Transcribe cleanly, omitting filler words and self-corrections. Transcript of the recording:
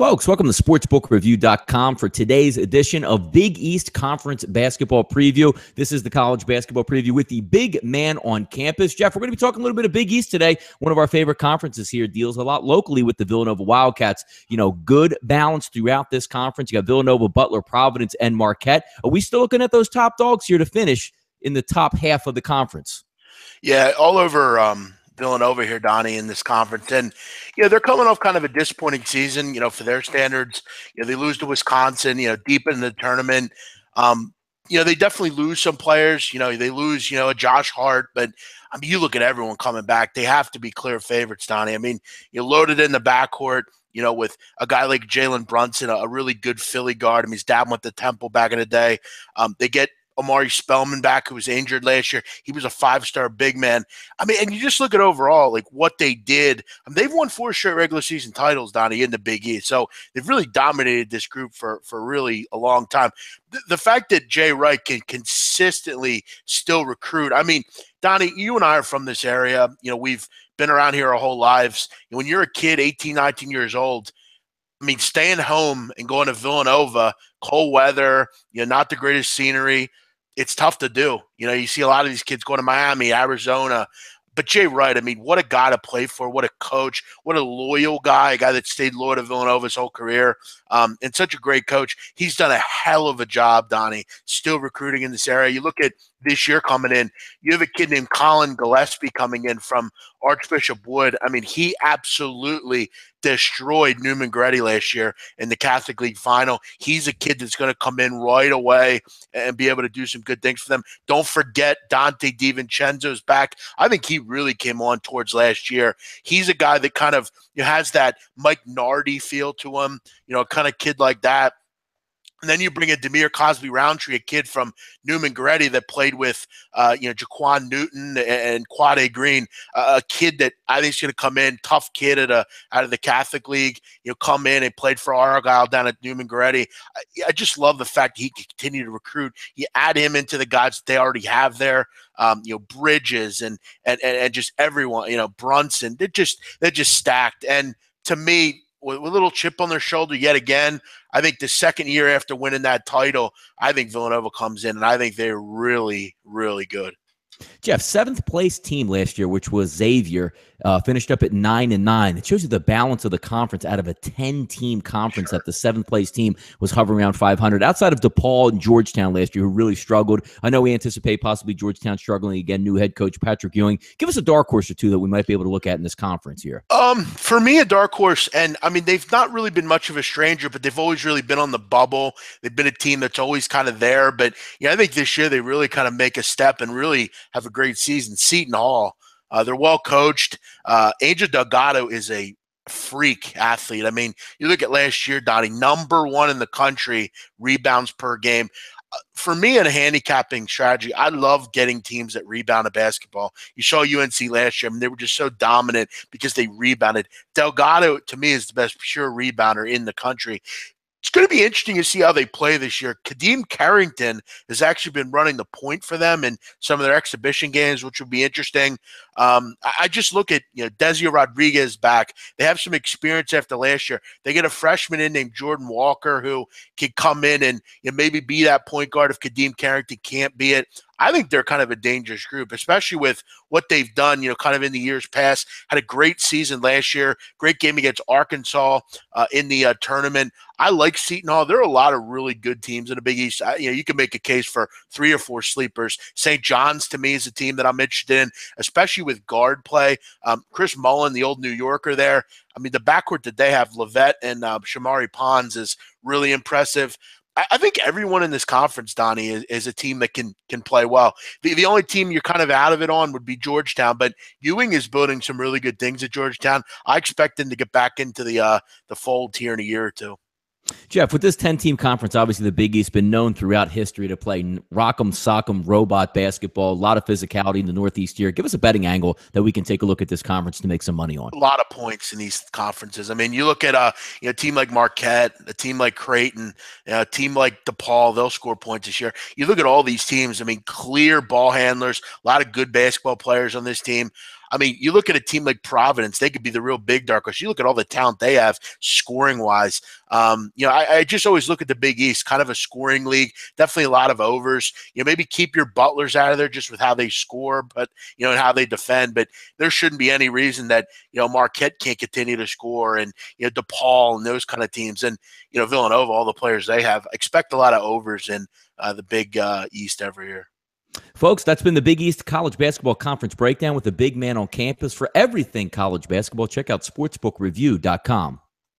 Folks, welcome to sportsbookreview.com for today's edition of Big East Conference Basketball Preview. This is the college basketball preview with the big man on campus. Jeff, we're going to be talking a little bit of Big East today. One of our favorite conferences here deals a lot locally with the Villanova Wildcats. You know, good balance throughout this conference. You got Villanova, Butler, Providence, and Marquette. Are we still looking at those top dogs here to finish in the top half of the conference? Yeah, all over Villanova here, Donnie, in this conference. And, they're coming off kind of a disappointing season, for their standards. They lose to Wisconsin, deep in the tournament. They definitely lose some players. They lose, a Josh Hart. But, you look at everyone coming back. They have to be clear favorites, Donnie. You loaded in the backcourt, with a guy like Jalen Brunson, a really good Philly guard. His dad went to Temple back in the day. They get Amari Spellman back, who was injured last year. He was a five-star big man. And you just look at overall, what they did. They've won 4 straight regular season titles, Donnie, in the Big East. So they've really dominated this group for really a long time. The fact that Jay Wright can consistently still recruit. Donnie, you and I are from this area. We've been around here our whole lives. When you're a kid, 18, 19 years old, staying home and going to Villanova, cold weather, not the greatest scenery, it's tough to do. You see a lot of these kids going to Miami, Arizona. But Jay Wright, what a guy to play for, what a coach, what a loyal guy, a guy that stayed loyal to Villanova his whole career, and such a great coach. He's done a hell of a job, Donnie, still recruiting in this area. You look at this year coming in, you have a kid named Colin Gillespie coming in from Archbishop Wood. He absolutely destroyed Newman Gretty last year in the Catholic League final. He's a kid that's going to come in right away and be able to do some good things for them. Don't forget Dante DiVincenzo's back. I think he really came on towards last year. He's a guy that kind of has that Mike Nardi feel to him, kind of kid like that. And then you bring in Demir Cosby-Roundtree, a kid from Newman Gretty that played with, Jaquan Newton and Quade Green, a kid that I think is going to come in, tough kid out of the Catholic League, come in and played for Argyle down at Newman Gretty. I just love the fact that he can continue to recruit. You add him into the guys that they already have there, Bridges and just everyone, Brunson. They're just stacked. And to me, with a little chip on their shoulder yet again, I think the second year after winning that title, I think Villanova comes in, and I think they're really, really good. Jeff, 7th place team last year, which was Xavier, finished up at 9-9. It shows you the balance of the conference. Out of a 10-team conference, that the 7th place team was hovering around 500. Outside of DePaul and Georgetown last year, who really struggled. I know we anticipate possibly Georgetown struggling again. New head coach Patrick Ewing. Give us a dark horse or two that we might be able to look at in this conference here. For me, a dark horse, and they've not really been much of a stranger, but they've always really been on the bubble. They've been a team that's always kind of there. But I think this year they really kind of make a step and really have a great season. Seton Hall. They're well coached. Angel Delgado is a freak athlete. You look at last year, Donnie, number 1 in the country, rebounds per game. For me, in a handicapping strategy, I love getting teams that rebound a basketball. You saw UNC last year. They were just so dominant because they rebounded. Delgado, to me, is the best pure rebounder in the country. It's going to be interesting to see how they play this year. Kadeem Carrington has actually been running the point for them in some of their exhibition games, which will be interesting. I just look at, Desi Rodriguez back. They have some experience after last year. They get a freshman in named Jordan Walker who can come in and maybe be that point guard if Kadeem Carrington can't be it. I think they're kind of a dangerous group, especially with what they've done, kind of in the years past. Had a great season last year, great game against Arkansas in the tournament. I like Seton Hall. There are a lot of really good teams in the Big East. You can make a case for 3 or 4 sleepers. St. John's, to me, is a team that I'm interested in, especially with guard play. Chris Mullen, the old New Yorker there. The backcourt that they have, Levette and Shamari Pons, is really impressive. I think everyone in this conference, Donnie, is a team that can play well. The only team you're kind of out of it on would be Georgetown, but Ewing is building some really good things at Georgetown. I expect them to get back into the fold here in a year or two. Jeff, with this 10-team conference, obviously the Big East been known throughout history to play rock'em, sock'em, robot basketball, a lot of physicality in the Northeast here. Give us a betting angle that we can take a look at this conference to make some money on. A lot of points in these conferences. You look at a team like Marquette, a team like Creighton, a team like DePaul, they'll score points this year. You look at all these teams, clear ball handlers, a lot of good basketball players on this team. I mean, you look at a team like Providence, they could be the real big dark horse. You look at all the talent they have scoring wise. I just always look at the Big East, kind of a scoring league, definitely a lot of overs. Maybe keep your Butlers out of there just with how they score, but, and how they defend. But there shouldn't be any reason that, Marquette can't continue to score, and, DePaul and those kind of teams. And, Villanova, all the players they have, expect a lot of overs in the Big East every year. Folks, that's been the Big East College Basketball Conference Breakdown with the big man on campus. For everything college basketball, check out sportsbookreview.com.